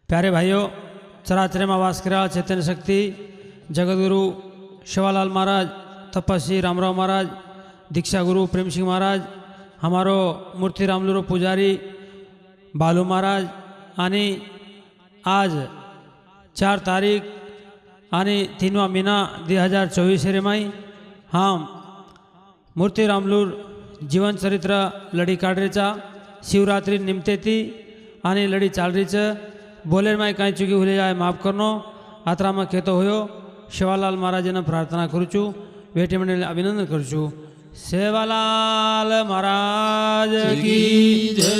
प्यारे भाइयों, चराचर में वास करा चैतन्य शक्ति जगतगुरु शिवालाल महाराज, तपस्वी रामराव महाराज, दीक्षा गुरु प्रेम सिंह महाराज, हमारो मूर्ति रामलुरो पुजारी बालू महाराज आणि आज 4 तारीख आणि 3वा महिना 2024 रेमाई हम मूर्ति रामलूर जीवन चरित्र लढी काढरेचा शिवरात्री निमते ती आणि लढी चालरीचं बोलेर माय कांई चुकी हुले जाए माफ करनो आत्रा में कहतो होयो शिवालाल महाराज ने प्रार्थना करूँ बेटी मंडल अभिनंदन करूँ। सेवालाल महाराज की जय,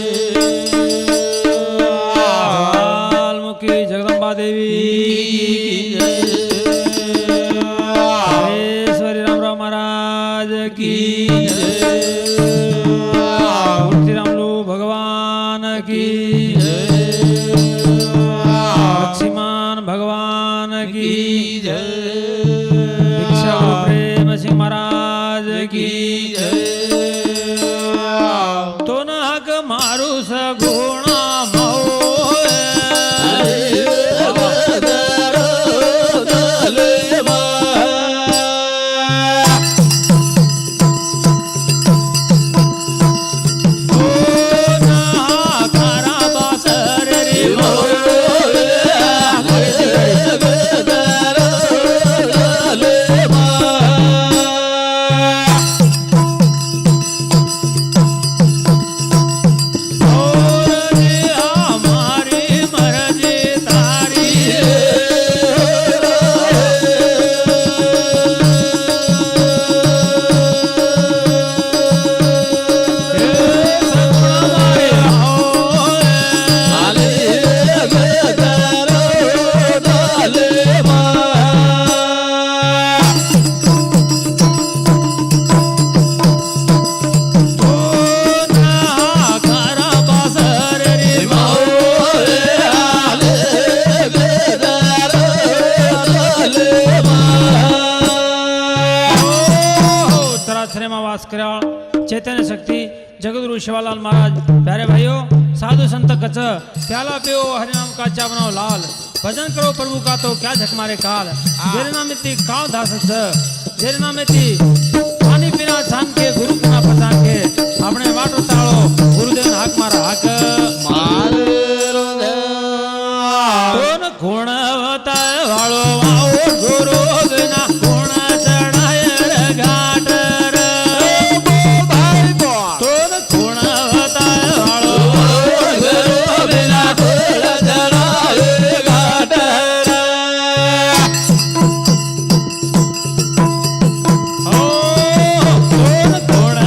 मुखी जगदम्बा देवी की जय, श्री रामराव महाराज की जय, मूर्ति रामलू भगवान की जय, लक्ष्मण भगवान की जय, दीक्षा प्रेम सिंह महाराज की जय। तो न हक मारू सगुणा चैतन्य शक्ति जगतगुरु शिवालाल महाराज। प्यारे भाइयों, साधु संत कच प्याला पियो हरिनाम का चा बनाओ लाल, भजन करो प्रभु का तो क्या झक मारे काल, जेरे नाम इति काव दास जेरे नाम इति पानी पीना छान के गुरु पुना पहचान के अपने वाटो तालो गुरुदेव हाक मारा हाक दोन गुणवता वालो आओ गुरु बिना गुण चढ़ाए घाट थोड़ा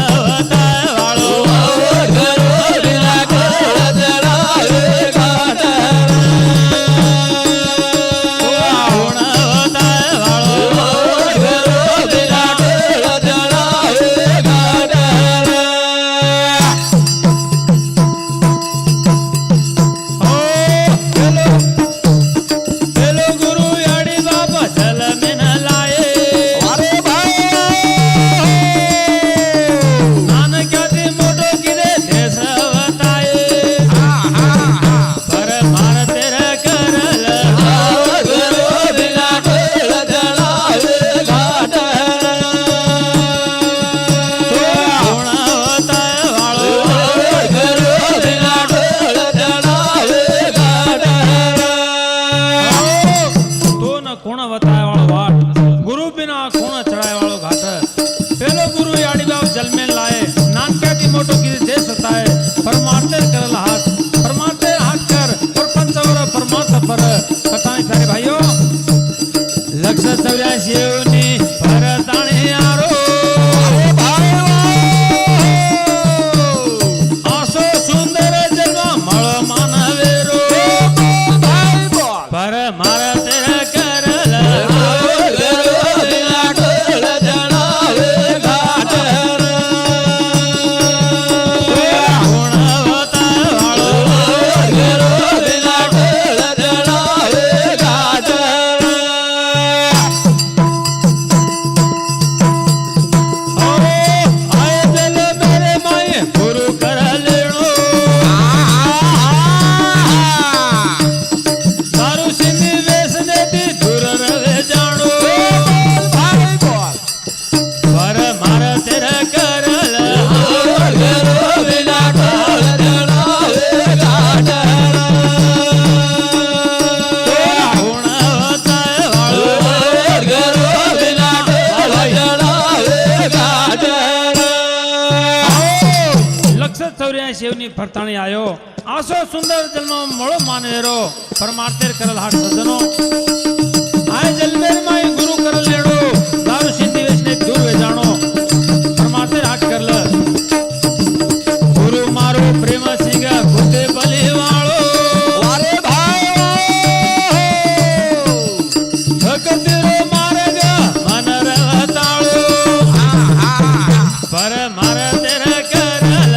सचौर्या शेवनी फरताणी आयो आसो सुंदर जन्म मोळो मानवेरो परमार्थे करल हाट सजनो आय जलमेर माय गुरु करल लेडो दारू सिंधी वेशने दूर वे जाणो परमार्थे हाट करल गुरु मारो प्रेम सिंग खुदे बली वाळो वारे भाई भगतिरो मार्ग मन रवताळो पर मार तेर करल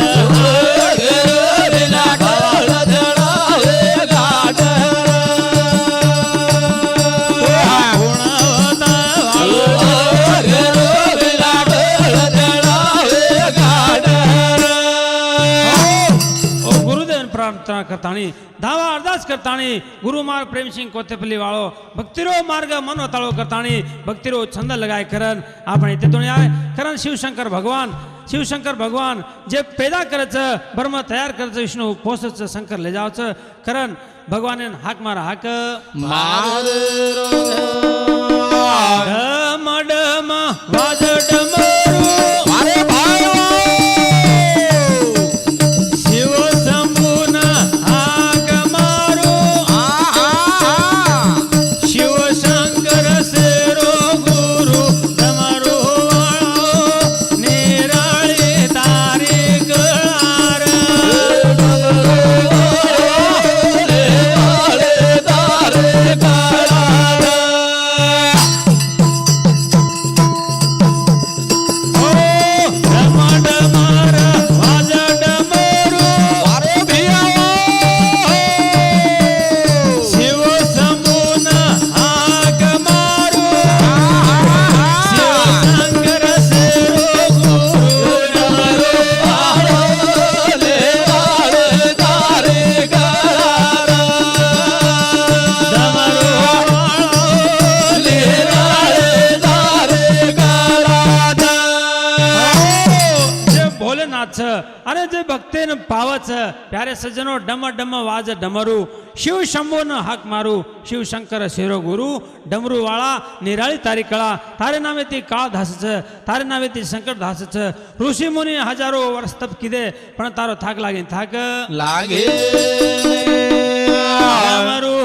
प्रार्थना करताणी धावा अरदास करताणी गुरु मार्ग प्रेम सिंह कोतेपल्ली वाळो भक्तिरो मार्ग मनोताळो करताणी भक्तिरो छंद लगाय करन आपण इथे तो आय कारण शिवशंकर भगवान जे पैदा करायचं ब्रह्म तयार करायचं विष्णू पोसचं शंकर ले जावचं कारण भगवान हाक मारा हाक डम डम वाज डमरू वारे भाई शिव शंभून हाक मारू शिव शंकर सेरो गुरु डमरू वाळो निराळे तारे कळार अरे जे भक्तेन पावच प्यारे सज्जनो डम डम वाज डमरू शिव शंभून हाक मारू शिव शंकर शेरो गुरु डमरू वाळा निराळी तारी कळा तारे नावे ती काळ धासच तारे नावे ती संकट धासच ऋषी मुनी हजारो वर्ष तप किदे पण तारो थाक लागे थाक लागे डमरू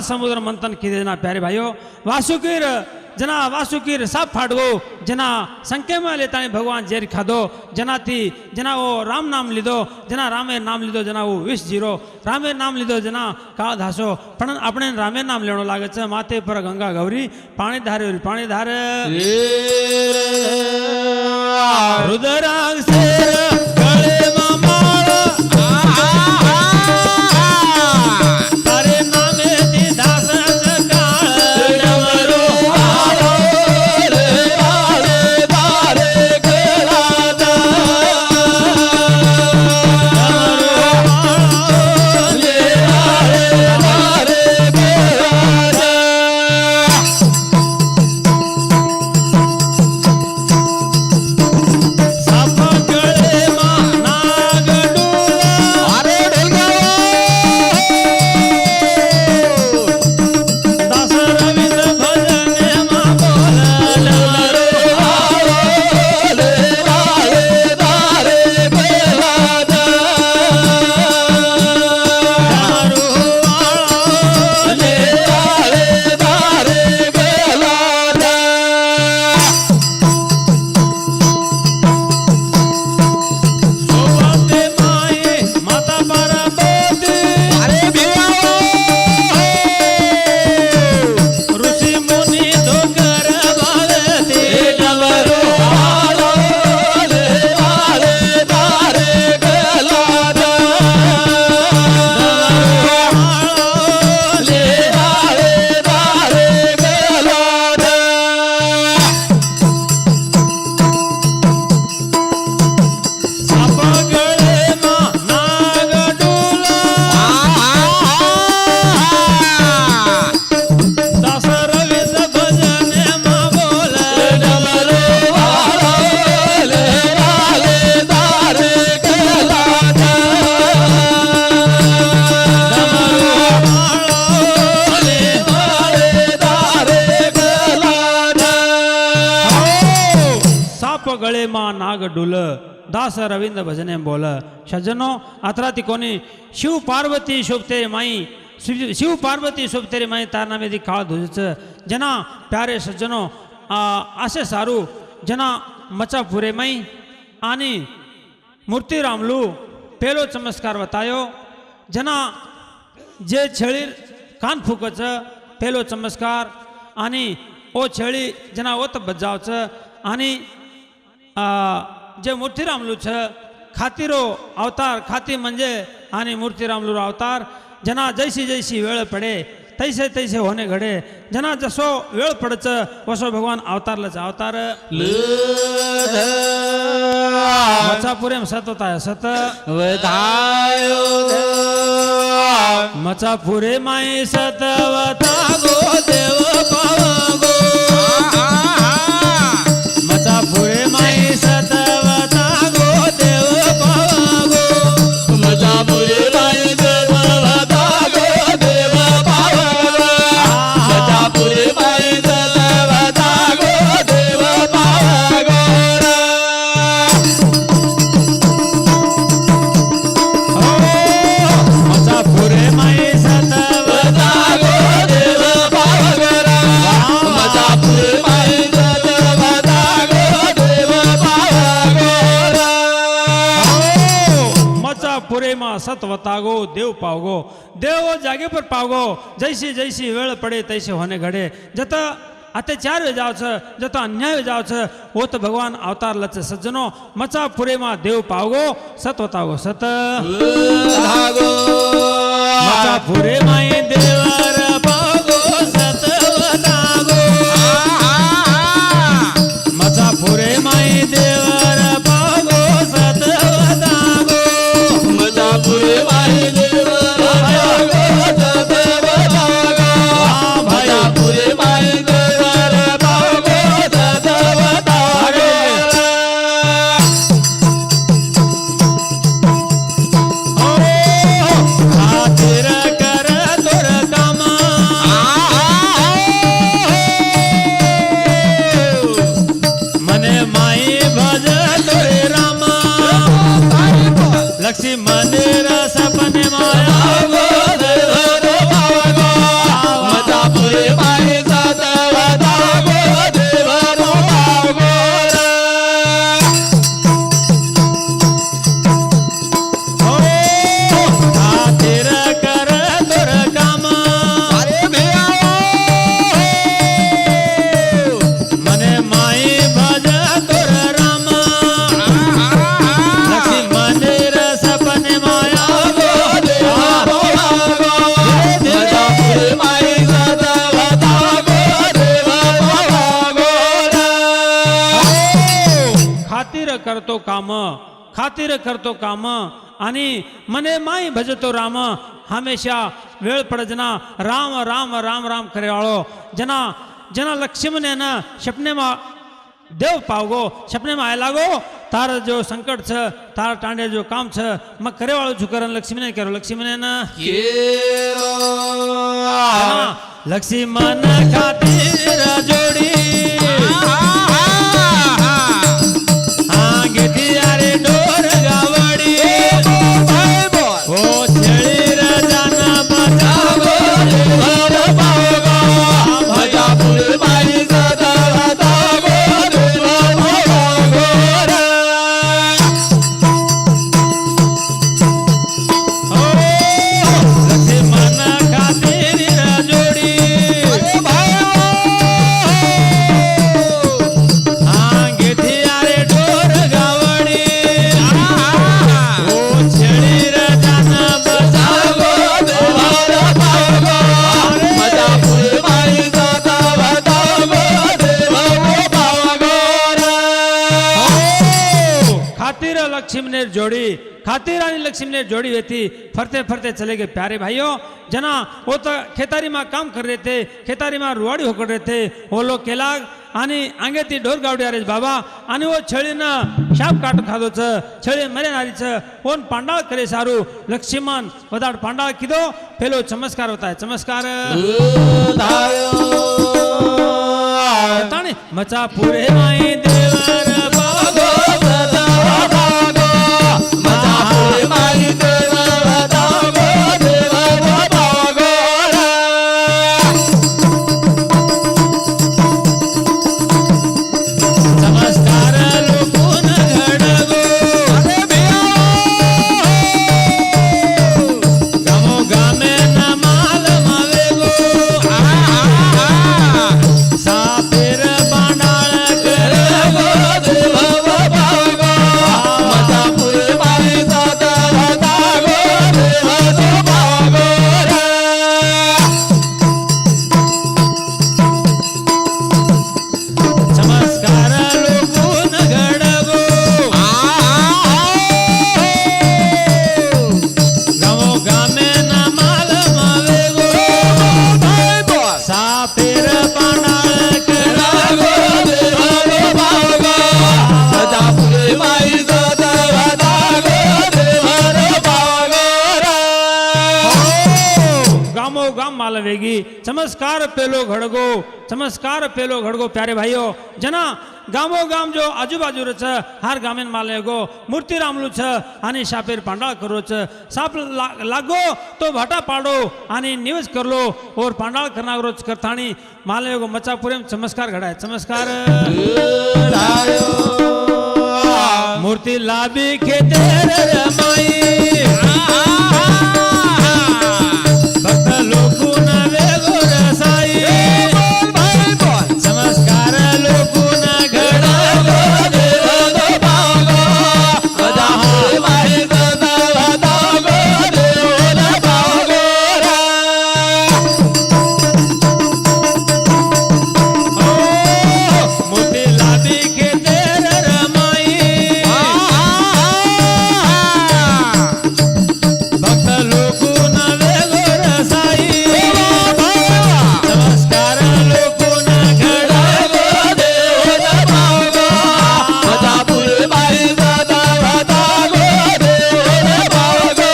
समुद्र मंथन किदे जना प्यारे भाइयों वासुकीर साप फाटगो जना संख्या में लेता भगवान जेर खादो जना वो राम नाम लीधो जना रामे नाम लीधो जना वो विष जीरो रामे नाम लीधो जना काळ धासो पण अपने रामे नाम लेणो लागे छे माथे पर गंगा गौरी पाणी धारे रुद्रांग शेर गळे में माळ तारे नामे ती दासच काळ डमरू साप गळे दास रविंद्र भजने बोल सज्जनो अतराती कोणी शिव पार्वती शोभते माई शिव पार्वती शोभते रे माई तार नामे दी काळ धुजच जना प्यारे सज्जनो असे सारू जना मचा पुरे माई आणि मूर्ती रामलू पेलो चमत्कार बतायो जना जे छळी कान फुकच पेलो चमत्कार आणि ओ छळी जना ओत बजावच आणि जे मूर्ती रामलू छ खातीरो अवतार खाती म्हणजे आणि मूर्ती रामलू अवतार जना जैसी जैसी वेळ पडे तैसे तैसे होणे घडे जना जसो वेळ पडच वसो भगवान अवतारलच अवतार मचापुरे सत होता है सत मचापुरे माई सतवता गो देव पावगो मचापुरे माई सतवता गो देव पावगो मचापुरे माई सतवता गो देव पावगो मचापुरे माई सतवता गो देव पावगो मचापुरे माई सतवता गो देव पावगो मचापुरे माई सतवता गो देव पावगो पुरे मा सतवता गो देव पावगो देव जागे पर पावगो जैसी जैसी वेळ पडे तैसे होणे घडे जत अत्याचार जावच जत अन्याय जावच वो तो भगवान अवतार लच सज्जनो मचा पुरे मा देव पावगो सतवता गो सत मचा पुरे माई देवर पावगो सतवता गो मचा पुरे माई देवर पावगो सतवता गो मचापुरे माई देव पावगो सतवता गो मचापुरे माई देव पावगो सतवता गो खातिर कर तोर काम मने माई भज तोरे राम लक्ष्मी मंदिर सपने माया गो देव पावगो मचापुरे माई सतवता गो देव पावगो खातिर कर तोर काम अरे भैया मने माई भज तोर राम लक्ष्मी मंदिर सपने माया गो देव पावगो मचापुरे माई सतवता गो देव पावगो खातिर करतो काम आणि मने माई भजतो राम हमेशा वेळ पडजना राम राम राम राम करे वाळो जना जना लक्ष्मण न सपने मा देव पावगो सपने में आए लागो तार जो संकट छ तार टांडे जो काम छ म करे वाळो झुकरन लक्ष्मी ने करो लक्ष्मी ने ना केरो लक्ष्मण खातिर जोडी घेती अरे डोर गावडी ओ छेळी राजाना बजावो देव पावगो मचापुरे माई सतवता गो देव पावगो लक्ष्मण खातिर जोडी अरे भाई घेती अरे डोर गावडी ओ छेळी राजाना बजावो देव पावगो मचापुरे माई सतवता गो देव पावगो खातिर लक्ष्मण जोड़ी खातिर आणि लक्ष्मण जोड़ी होती फरते फरते चले गए प्यारे भाइयों जना वो तो खेतारी में काम कर रहे थे खेतारी में रुवाड़ी होकर रहे थे वो लोग केलाग आणि आंगे ती ढोर गावडी अरे बाबा आणि वो छळीनं शाप काट खादो छ छळी मरे नारी छ कोण पांडाळ करे सारू लक्ष्मण वदाड पांडाळ किदो पेलो चमत्कार होता है चमत्कार ताणे मचा पुरे माई देवर पावगो सतवता माल वेगी चमत्कार पेलो घडगो चमत्कार पेलो घडगो प्यारे भाईओ जना गामो गाम जो आजूबाजू छ हर गामेन माल वेगो मूर्ती रामलू छ आणि शापेर पांडाळ करो छ साप लागो तो भाटा पाडो आणि निवेश करलो और पांडाळ करनागरो करताणी माल वेगो मचापुरेम चमत्कार घडाय चमत्कार मूर्ती लाभी खेते रमाई भक्त लोकू न वेगो रसाई चमत्कार लोकू न घडागो देव बागो मजा पुरे माई दादा दागो देव बागो मूर्ती लाभी खेते रमाई भक्त लोकू न वेगो रसाई चमत्कार लोकू न घडागो देव बागो मजा पुरे माई दादा दागो देव बागो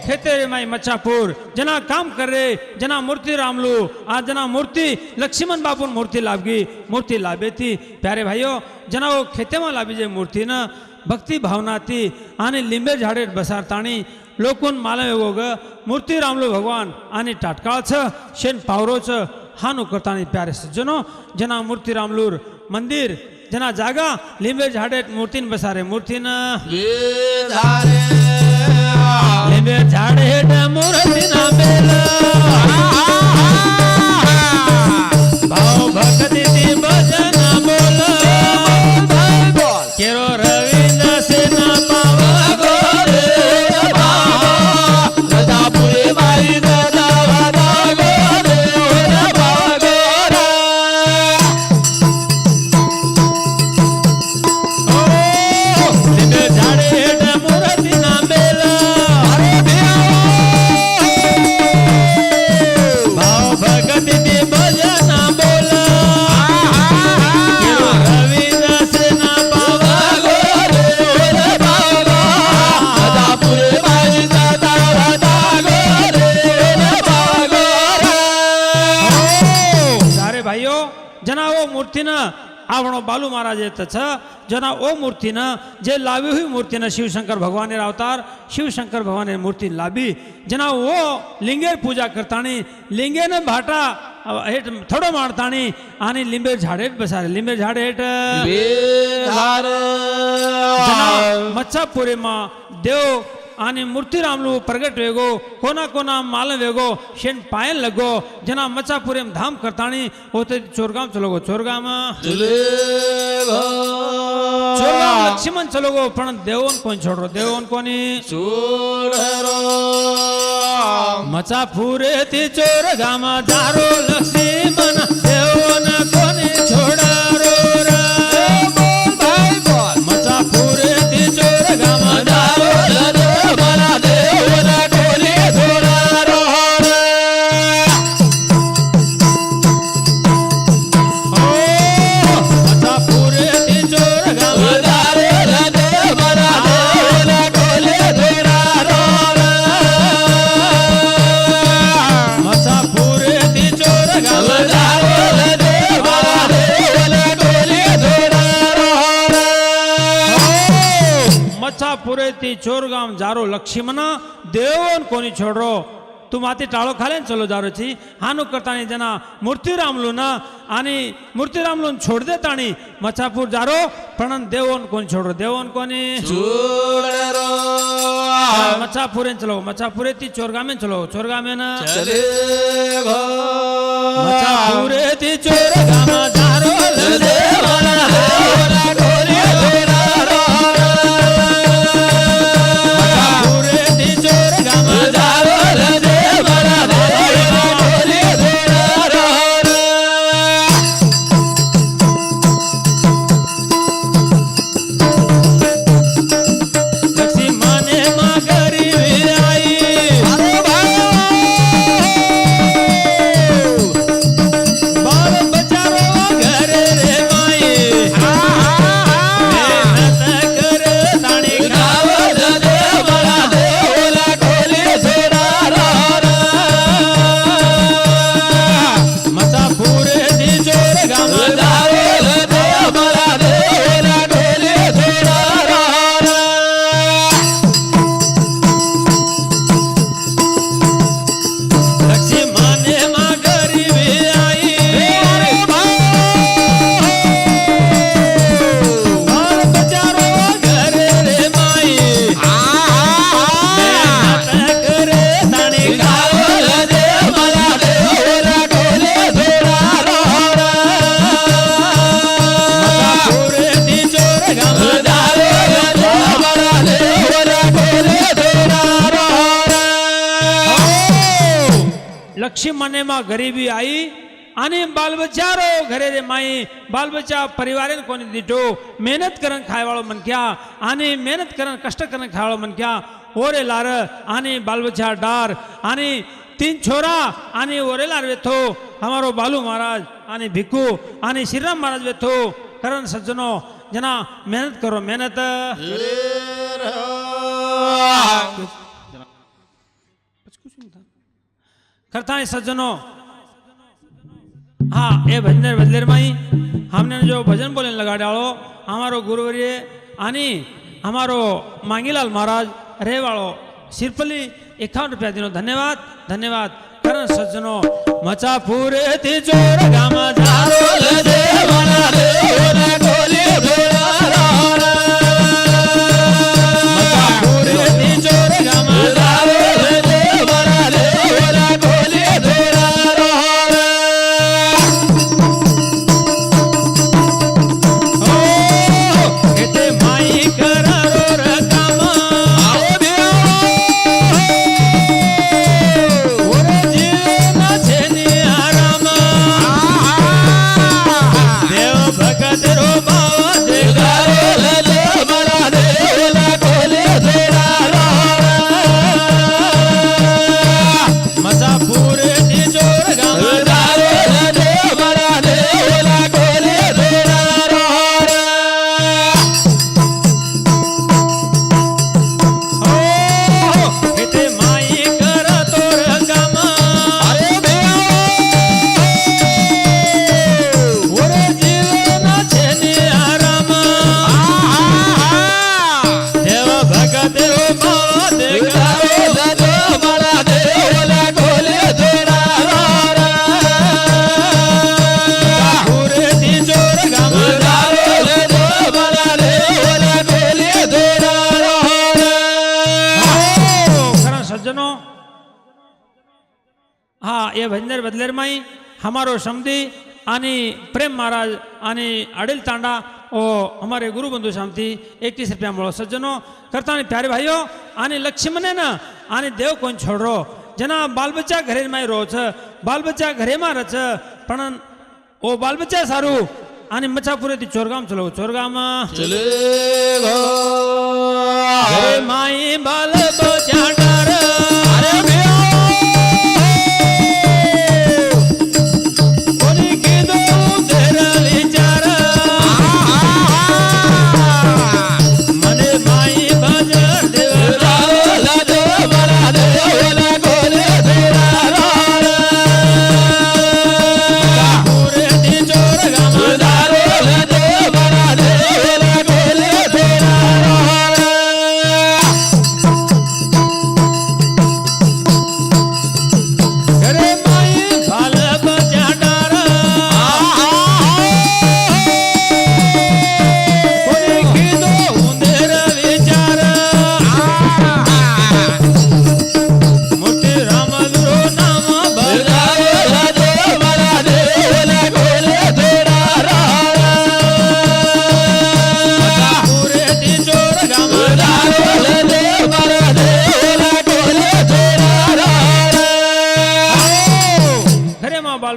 खेते रे माई मच्छापूर जना काम कर रे जना मूर्ती रामलू आज जना मूर्ती लक्ष्मण बापून मूर्ती लाभे थी प्यारे भाईओ जना वो खेते में लाभी जे मूर्ती न भक्ती भावना थी आणि लिंबे झाडे बसारताणी लोकून माला वेगोग मूर्ती रामलू भगवान आणि टाटकाळ छ शेन पावरो छ हानु करताणी प्यारे सज्जनो जना मूर्ती रामलूर मंदिर जना जागा लिंबे झाडे मूर्तीन बसारे मूर्तीन लिंबे झाडे मूर्तीन बेल भाव भक्ती ती भजन बोल केरो रविंद्र सेना पावागो मजा पुरे माई दादा दागो देव बागो लिंबे झाडे मूर्तीन बेल भाव भक्ती ती भजन बोल केरो रविंद्र सेना पावागो मजा पुरे माई दादा दागो देव बागो सारे भाईओ जना वो मूर्ती न आवणो बालू महाराज येत छ जना ओ मूर्ती न जे लावी हुई मूर्ती न शिवशंकर भगवान अवतार शिवशंकर भगवान मूर्ती लाभी जना वो लिंगेर पूजा करताणी लिंगे न भाटा हेठ थोडो मारताणी आणि लिंबे झाडेट बसारे लिंबे झाडे हेठ बेहार जना मच्छापुरे मा देव आणि मूर्ती रामलू प्रगट वेगो कोना कोना माल वेगो शेन पायन लगो जना मच्छापुरेम धाम करताणी होते चोरगाम चलोगो चोरगाम लक्ष्मण चलोगो पण देवोन कोण छोडरो देवोन कोणी मच्छापुरे ती चोरगाम दारो लक्ष्मण देवोन कोणी छोडारो मच्छापुरे ती चोरगाम दारो पुरे ती चोरगाम जारो लक्ष्मण देवोन कोणी छोडरो तू माती टाळो खालेन चलो जारोची हानु करतानी जना मूर्ती रामलू ना आणि मूर्ती रामलून छोड देतानी मच्छापूर जारो पण देवोन कोणी छोडरो देवोन कोणी मच्छापुरेन चलो मच्छापुरे ती चोरगामेन चलो चोरगामेन मच्छापुरे ती चोरगाम जारो लक्ष्मी मने में गरीबी आई आणि बाल बच्चारो घरे रे माई बाल बच्चा परिवार कोणी दिठो मेहनत करन खाय वाळो मनक्या आणि मेहनत करन कष्ट करन खाय वाळो मनक्या ओरे लार आणि बाल बच्चा डार आणि 3 छोरा आणि ओरे लार वेथो हमारो बालू महाराज आणि भिक्खू आणि श्रीराम महाराज वेथो करन सज्जनो जना मेहनत करो मेहनत करता है सज्जनों। हाँ ये भजन बदलेर माई हमने जो भजन बोलने लगा डालो हमारो गुरुवर्य आनी हमारो मांगीलाल महाराज रेवाड़ो सिरपली 51 रुपया दिनो धन्यवाद धन्यवाद करण सज्जनों। मचा पूरे तिजोर गामा जारो ले देवाना रे ओरा गोले भोला मचा पूरे तिजोर गामा जारो ले देवाना रे ओरा गोले भोला हाँ ये भजनेर बदलेर माई हमारो समधी आणि प्रेम महाराज आणि अडिल तांडा ओ हमारे गुरु बंधु शांति 21 रुपया मोड़ो सज्जनों करता प्यारे भाइयों आणि लक्ष्मण ना आणि देव कोण छोड़ो जना बाल बच्चा घरे माई रो छ बाल बच्चा घरे मा रच पण ओ बाल बच्चा सारू आणि मचापुरे ती चोरगाम चलो चोरगाम चले घरे माई बाल बच्चा डर अरे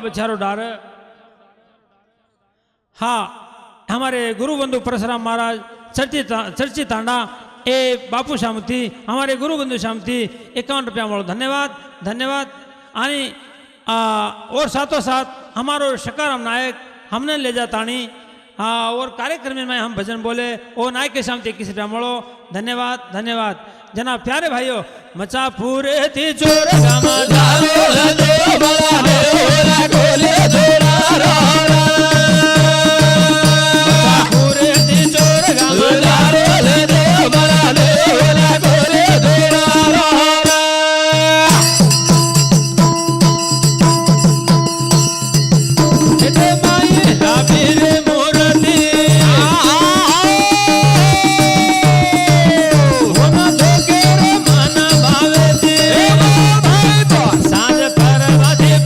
बचारो डार। हाँ हमारे गुरु बंधु परशुराम महाराज चर्ची तांडा ए बापू शामती हमारे गुरु बंधु शामती 51 रुपया मोड़ो धन्यवाद धन्यवाद आनी और साथों साथ हमारो शकाराम नायक हमने ले जा तानी और कार्यक्रम में हम भजन बोले ओ नायक के शामती 21 रुपया मोड़ो धन्यवाद धन्यवाद। जना प्यारे भाइयों मचा पूरे थी चोर गामा पूरे थी चोर गामा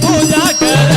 पूजा कर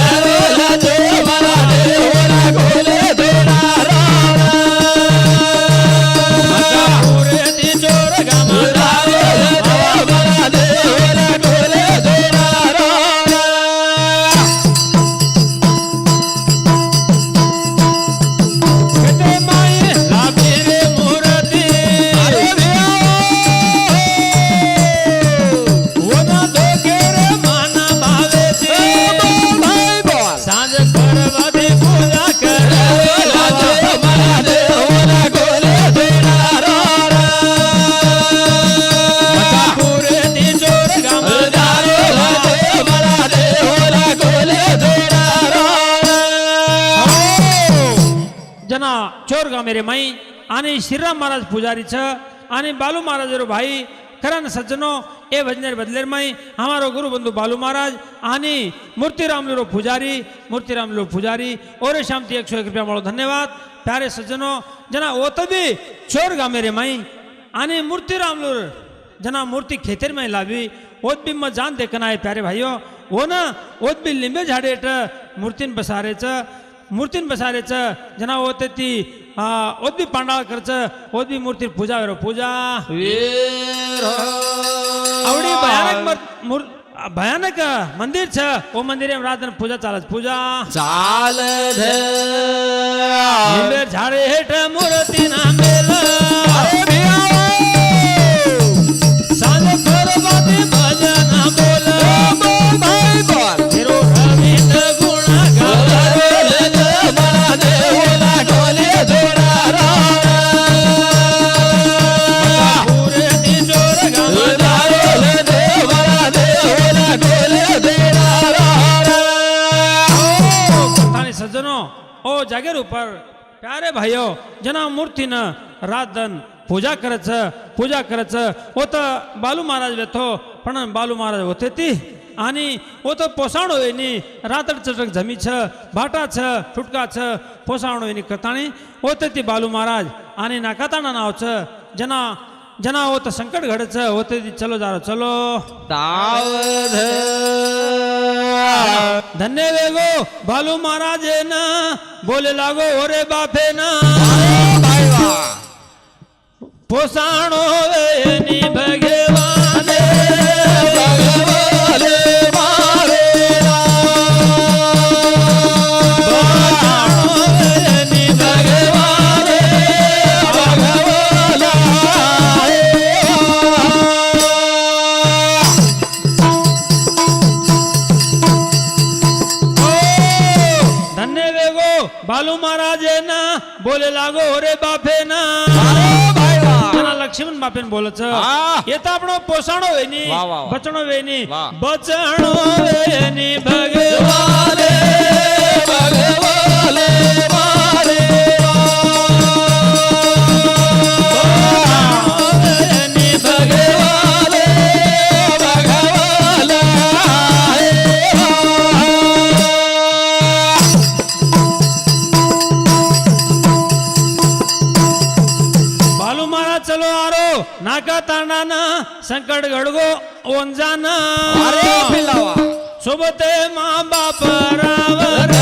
आणि श्रीराम महाराज पुजारी छ आणि बालू महाराज भाई खरं सज्जनो ए भजनेर बदलेर माई हमारो गुरु बंधु बालू महाराज आणि मूर्तिराम लो पुजारी और शामती 101 रुपया मारो धन्यवाद प्यारे सज्जनो जना ओत भी चोर गामे रे माई आणि मूर्तिराम लो जना मूर्ति खेतेर में लावी ओत भी मग जान देखना है प्यारे भाइयों वो ना ओत भी लिंबे झाडे मूर्तीन बसारेच जना होते ती ओत भी पांडाळ करच ओत भी मूर्ती पूजा आवडी भयानक मंदिर छ ओ मंदिर में रात पूजा चालत पूजा चाल धे लिंबे झाडे हेठ मूर्ती ना मेल सांज खरबाती भजन बोल भाई बोल हिरो रविंद गुणा पूरे दी जोर कथानी सज्जनो ओ जागेर ऊपर प्यारे भाइयों जना मूर्ती न रात दिन पूजा करच वो तो बालू महाराज वेथो पण बालू महाराज होते ती आणि वो तो पोसाणो वेनी रातड चटक जमी छ भाटा छ ठुटका छ पोसाणो वेनी कथाणी होते ती बालू महाराज आणि नाकाताना नाव छ जना वो तो संकट घडच होते ती चलो जारो चलो धन्य वेगो बालू महाराज ना बोले लागो ओरे बापे ना पोसाणो वेनी भगवाने बालू महाराज ना बोले लागो रे बापे ना लक्ष्मण बापेन बोलच येता आपण पोसाणो वेनी बचणो वेनी बचणो वेनी भगवाने नाका तांडाना संकट घडगो ओंजाना सोबते माँ बाप रावर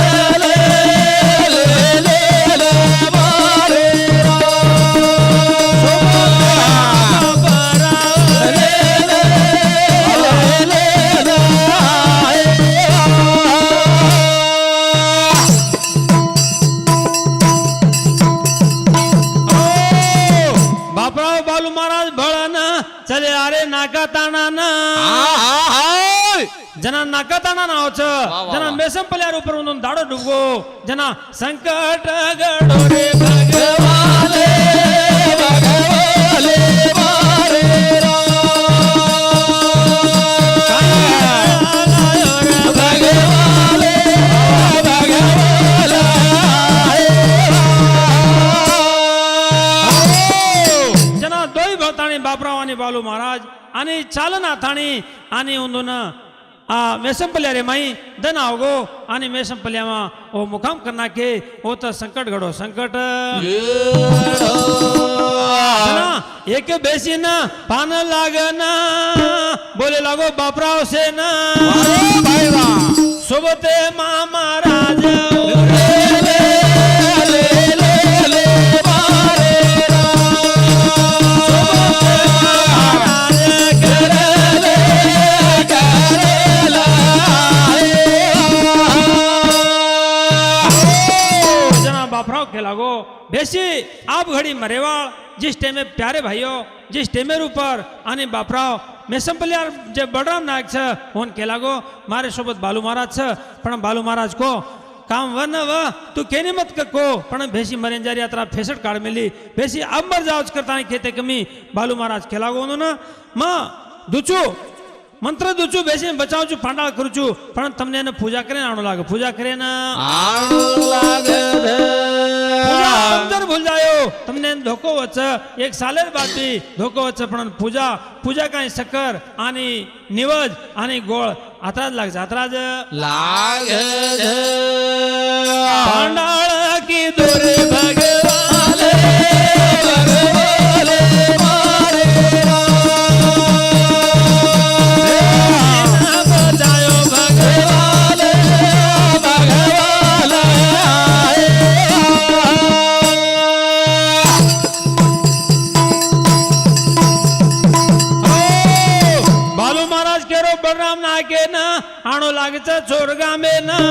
चले अरे नाका ताना ना जना नाका ताना ना होच जना मेसम पल्यार ऊपर उन दाडो डुबो जना संकट गडो रे भगवाने मारे जना दोई भताणी बापराव आणि बालू महाराज आणि चालना थाणी आणि उंदून मेसंपल्या रे माई दन आवगो आणि मेसंपल्यामा ओ मुकाम करना के ओ तो संकट घडो संकट जना एक बेसी ना पान लागना बोले लागो बापराव से ना सोबते माँ महाराज लागो बेसी आप घड़ी मरेवाल जिस टाइम में प्यारे भाइयों जिस टाइमेर ऊपर आणि बापराव मेसंपल्यार जे बलराम नायक छ होन के लागो मारे सोबत बालू महाराज छ पण बालू महाराज को काम वन व तू केनी मत को पण भेसी मरेंजारी यात्रा फेसट काढ मेली भेसी अंबर जावच करता खेते कमी बालू महाराज के लागो ना म दुचू मंत्र दूचू बेसी बचाव छू पांडाळ करू छू पण तमने ने पूजा करे आणो लागे पूजा करे ना आणो लागे पूजा अंदर भूल जायो તમને ધોકો વચ્ચે એક સાલેર બાટી ધોકો વચ્ચે પણ પૂજા કાંઈ શક્કર આની નિવજ આની ગોળ આતરા જ લાગશે આતરા જ લાગે છે પાંડાળ કીધું રે ભગવાને ભગવાને મારે બચાયો ભગવાને ભગવાને બાલુ મહારાજ કેરો બલરામ ના કે ના આણો લાગે છે ચોર ગામે ના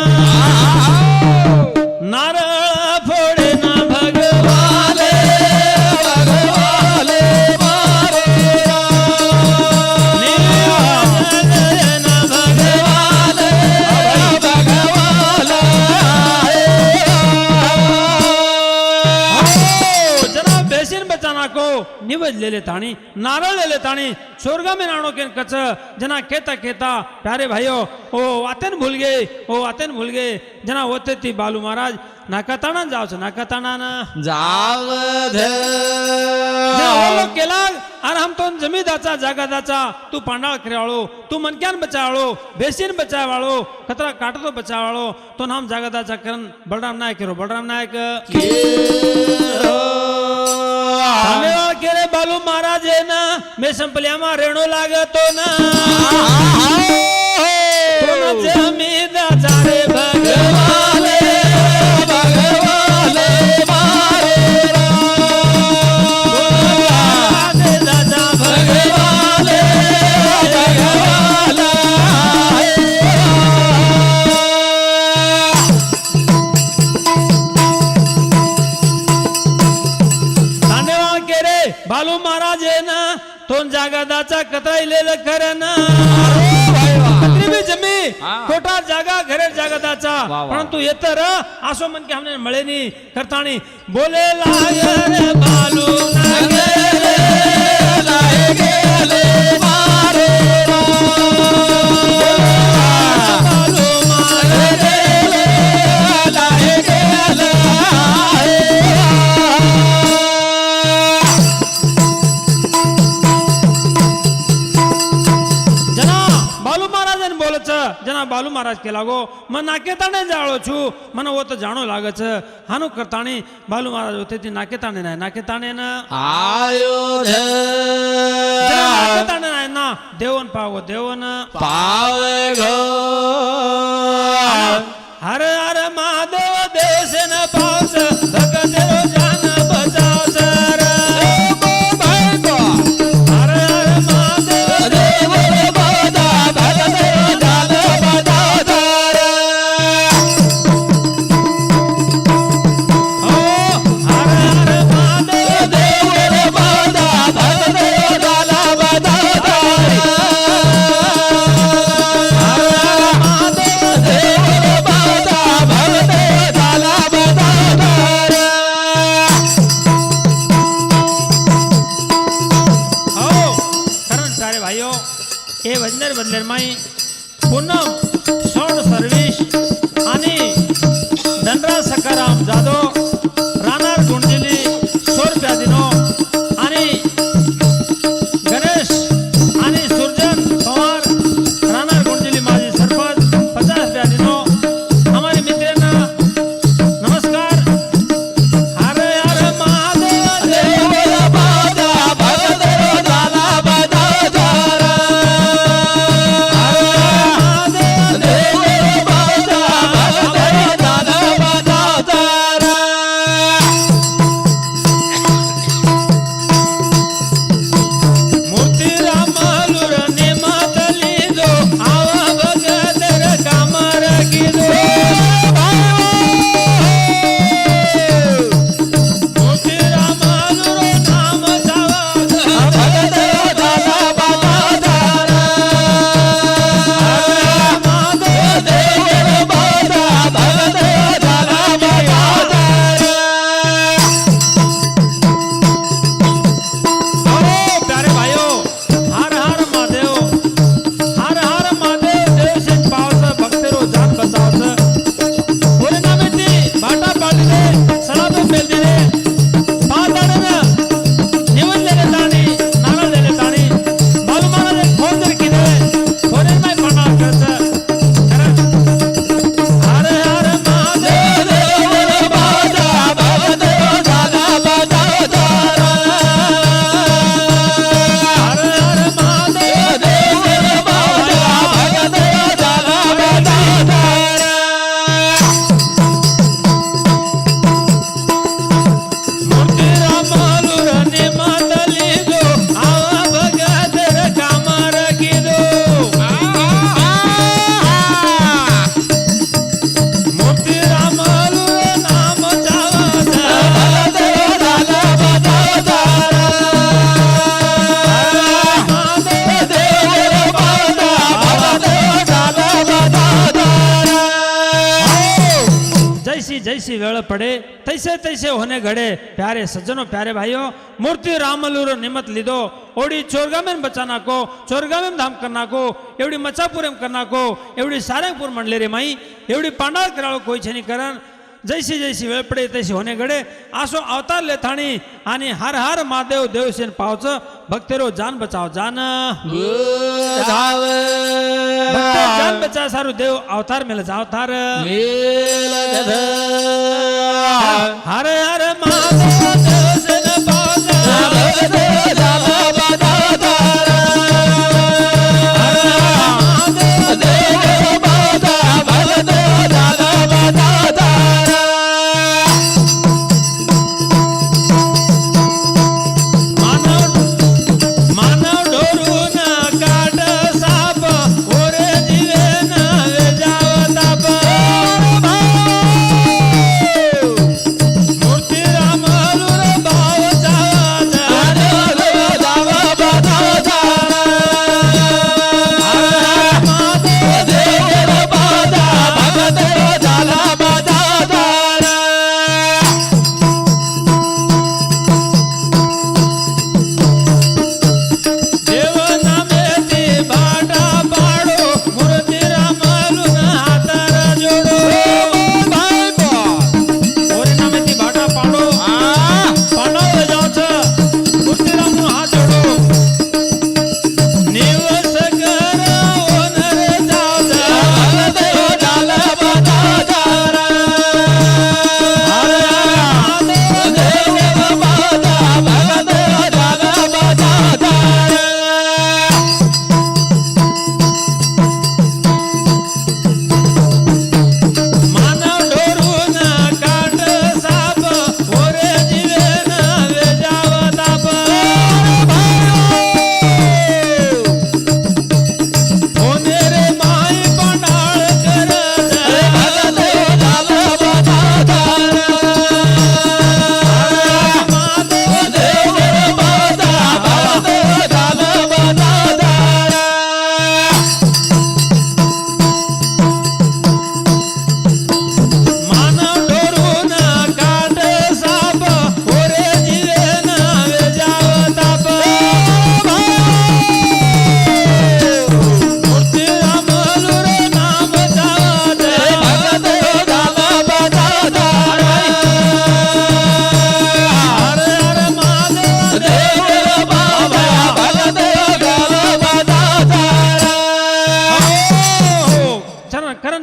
નારળ ફોડે ના ભગવાને ભગવાને મારે ના ભગવાને ભગવાને જરા બેસીને બચા નાખો નિવજ ले ले ताणी नारळ ले ले ताणी स्वर्गा में नाणो के कच जना कहता कहता प्यारे भाइयों ओ वातेन भूल गए जना होते थी बालू महाराज नाकाताना जाओ छे नाकाताना ना जाव धे ओलो केलाग अरे हम तो जमीदाचा जागादाचा तू पांडाळ करेवाळो तू मनक्यान बचावाळो बेसीन बचावाळो खतरा काटतो बचावाळो तो नाम जागादाचा करन बलराम नायक करो बलराम नायक धन्यवाद केरे बालू महाराज है ना मैं संपलिया में रेणो लागतो ना तो न जमीदाचा रे भगवाने भगवाने मारे दादा भगवाने भगवाने धन्यवाद केरे बालू महाराज है ना तो जागादाचा कतराई लेलं खरं ना कतरी बी जमी खोटा जागा घरे जागादाचा वा. परंतु येतर आसो मन के हमने मळे नी करताणी बोले लागे रे बालू लागे रे लागे ले मारे बालू मारे लागे ले जना बालू महाराज बोले छ जना बालू महाराज के लागो मन नाकेताने जाळो छु मन वो तो जाणो लागे छ हानु करताणी बालू महाराज होते ती नाकेताने ना आयो धे नाकेताने ना देवन पावो देवन पावे गो हर हर महादेव देश न पावस भगदेव जान बचाव सर भाई को हर हर महादेव देव बदा भगदेव जान बदा धारे ओ हर हर महादेव देव बदा भगदेव जान बदा धारे हर हर महादेव देव बदा भगदेव जान बदा धारे हो कारण सारे भाइयों ए वजनर बदलेर माई पूनम सोड सर्विस आणि धनराज सकाराम जाधव राणार गुंडजिली 100 रुपया दिनो आणि गणेश आणि सुरजन पवार राणार गुंडजिली माजी सरपंच 50 रुपया दिनो हमारे मित्रांना नमस्कार हर हर महादेव देव बदा भगदेव जान बदा धारे देव बदा भगदेव जान बदा धारे जैसी वेळ पडे तैसे तैसे होने घडे प्यारे सज्जनो प्यारे भाइयों मूर्ती रामलूर निमत लिदो ओडी चोरगामेन बचाना को चोरगामेन धाम करना को एवढी मचापुरेम करना को एवढी सारंगपूर म्हणले रे माई एवढी पांडाळ कराळो कोई छनी करण जैसी जैसी वेळ पडे तैसी होने घडे आसो अवतार लेथाणी आणि हर हर महादेव देवसेन पावच भक्तेरो जान बचाव जान धाव भक्तेरो जान बचाव सारू देव अवतार मेल अवतार मेल हर हर महादेव देवसेन पावच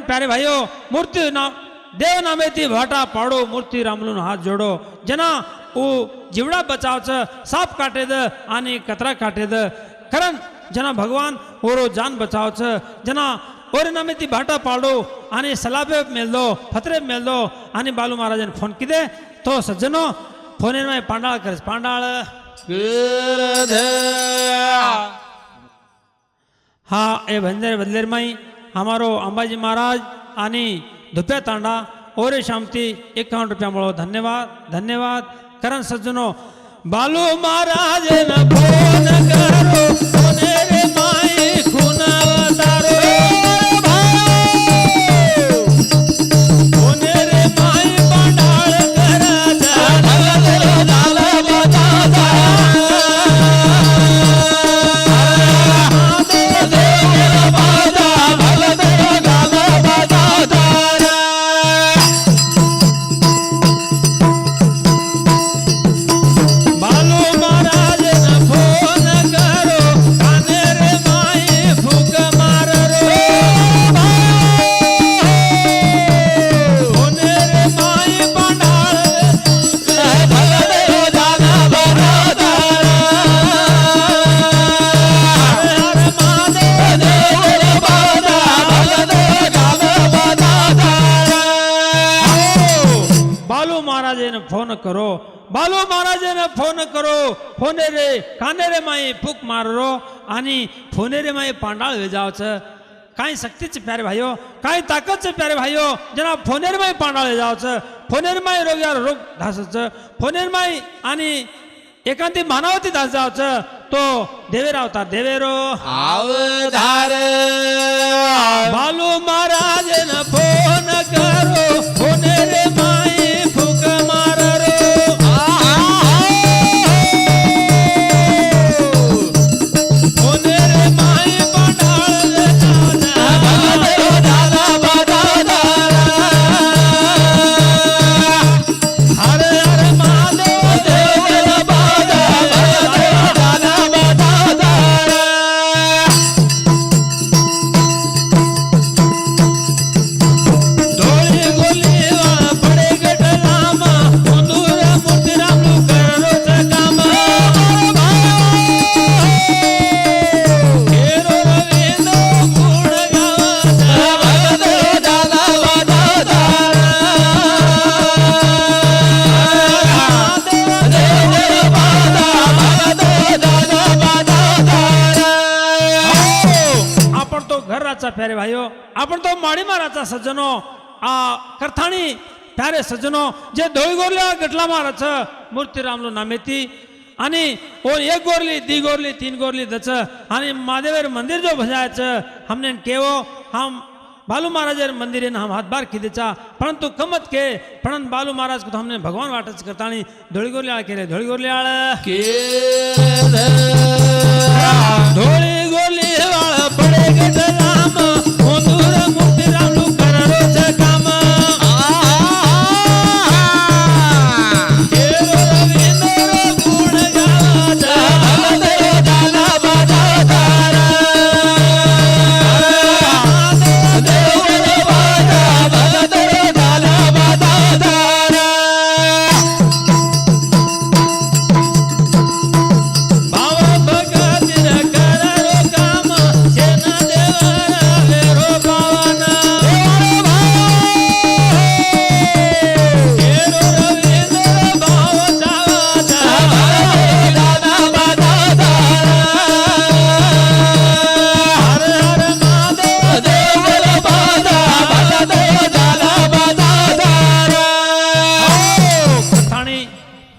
प्यारे भाइयों मूर्ति नाम देव नामे ती भाटा पाडो मूर्ती रामलून हात जोडो जना ओ जिवडा बचावच साप काटेद आणि कतरा काटेद कारण जना भगवान ओरो जान बचावच जना ओरे नामे ती भाटा पाडो आणि सलाबे मेलदो फतरे मेलदो आणि बालू महाराजन फोन किदे तो सज्जनो फोन में पांडाळ करस पांडाळ हा ए भंजर बदलेर माई हमारो अंबाजी महाराज आणि धुप्या तांडा ओरे शामती 51 रुपया मिळो धन्यवाद धन्यवाद करण सज्जनो बालू महाराज न फोन करो कोने रे माई खून अवतारो कोने रे माई पांडाळ कराचा झाला बता करो बालू महाराज ने फोन करो फोने रे काने रे माई फूक मारो आणि फोने रे माई पांडाळ वेजावच काही शक्तीचे प्यारे भाइयो काही ताकदचे प्यारे भाइयो जना फोने रे माई पांडाळ वेजावच फोने रे माई रोग्यावर रोग धासच फोने रे माई आणि एकांती मानवती दास जावच तो देवेर अवतार देवेरो अवतार बालू महाराज ने फोन करो फोने रे माई घर राचा प्यारे भाइयों आपण तो माडी माराचा सज्जनो आ करथाणी प्यारे सज्जनो जे धोळी गोरल्या गटला माराच मूर्तीरामलो नामेती आणि और एक गोरली दी गोरली तीन गोरली दच आणि महादेवर मंदिर जो भजायचं हमने केवो हम बालू महाराज मंदिर हम हाथ बार खिदेचा परंतु कमत के पण बालू महाराज को तो हमने भगवान वाटच करतानी धोळी गोरल्याळ केले धोळी गोरल्याळ धोळी गोरल्याळ पडे गटलाम ओंदूर मूर्तीरामलो कररोच काम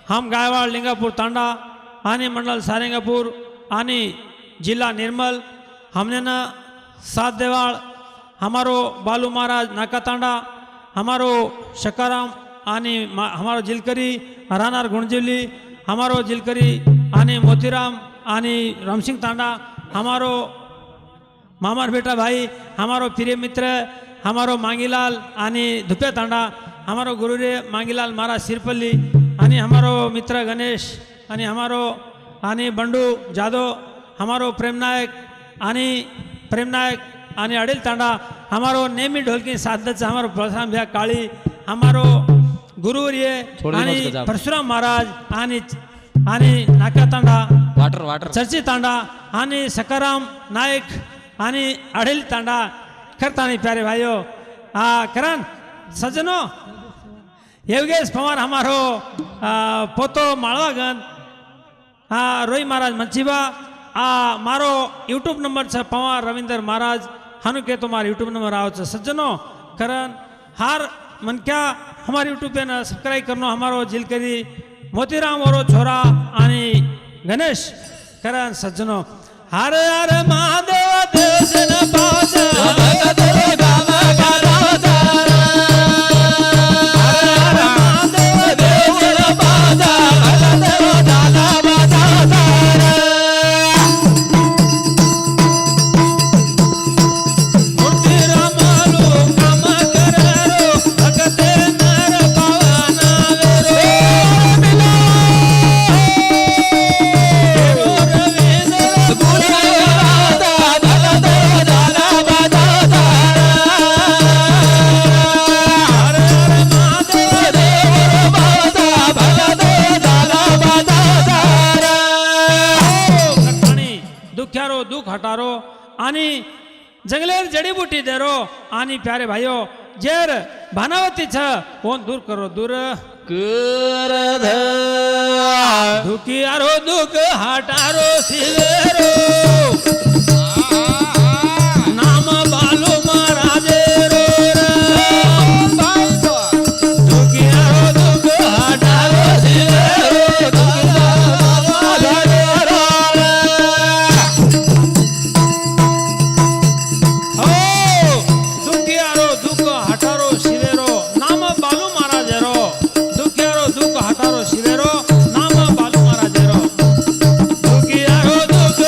हम गायवाड़ लिंगापुर तांडा आणि मंडल सारंगापुर आणि जिला निर्मल हमने न सात देवाड़ हमारो बालू महाराज नाका तांडा हमारो शकाराम आणि हमारो जिलकरी रानार गुणजिवली हमारो जिलकरी आणि मोतीराम आणि रामसिंग तांडा हमारो मामार बेटा भाई हमारो प्रिय मित्र हमारो मांगीलाल आणि धुपे तांडा हमारो गुरुरे मांगीलाल महाराज सिरपल्ली आणि हमारो मित्र गणेश आणि हमारो आणि बंडू जादव हमारो प्रेम नायक आणि अडिल तांडा हमारो नेमी ढोलकी साधच हमारो परशुराम भैया काळी हमारो गुरुवर्य आणि परशुराम महाराज आणि नाका तांडा वाटर चर्ची तांडा आणि सकाराम नायक आणि अडिल तांडा करतानी प्यारे भाइयों करण सज्जनो योगेश पवार हमारो पोतो माळवागन रोई महाराज मंचीबा मारो यूट्यूब नंबर छ पवार रविंदर महाराज हानु के तुम्हारा यूट्यूब नंबर आओ छ सज्जनो करण हार मन क्या हमारे यूट्यूब पे न सब्सक्राइब करनो हमारो जिलकरी मोतीराम औरो छोरा आणि गणेश करण सज्जनो हर हर महादेव देश न पास दुख हटारो आणि जंगलेर जडीबुटी देरो आणि प्यारे भाइयों जेर भानावती छ कोण दूर करो दूर कर दुखी आरो दुख हटारो सिवेरो नाम बालू महाराज रो दुखी आरो दुख हटारो सिवेरो शिवेरो नाम बालू महाराज रो दुखियारो दुख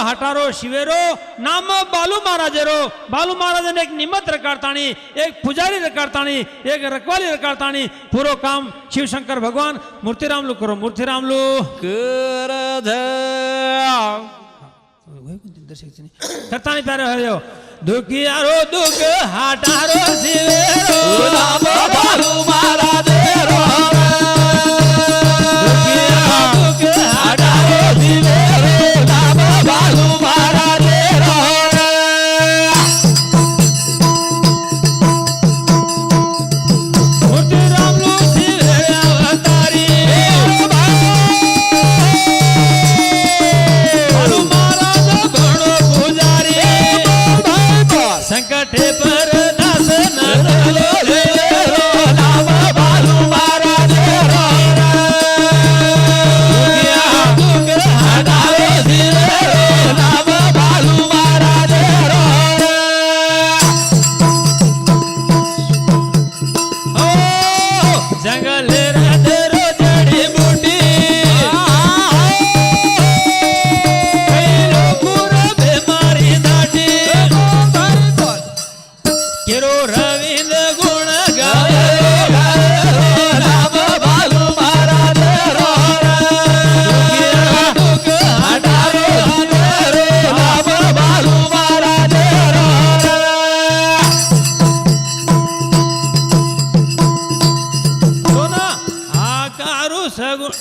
हटारो शिवेरो नाम बालू महाराजेरो बालू महाराजांनी एक निमित्त रकारतानी एक पुजारी रकारतानी एक रखवाली रकारतानी पूरो काम शिवशंकर भगवान मूर्तिरामलू करो मूर्तिरामलू कर करतानी प्यारे हरियो दुखियारो दुख हटारो शिवेरो नाम बालू महाराजेरो संकटे पर दास न लो नाम बालू महाराजेरो हटारो शिवेरो नाम बालू महाराजेरो ओ जंगल राधरो जड़ी बूटी बीमारी दाटी केरो रविंद गुण गावे नाम बालू महाराजेरो दुख हटारो शिवेरो नाम बालू महाराजेरो सोना आकारू सगुण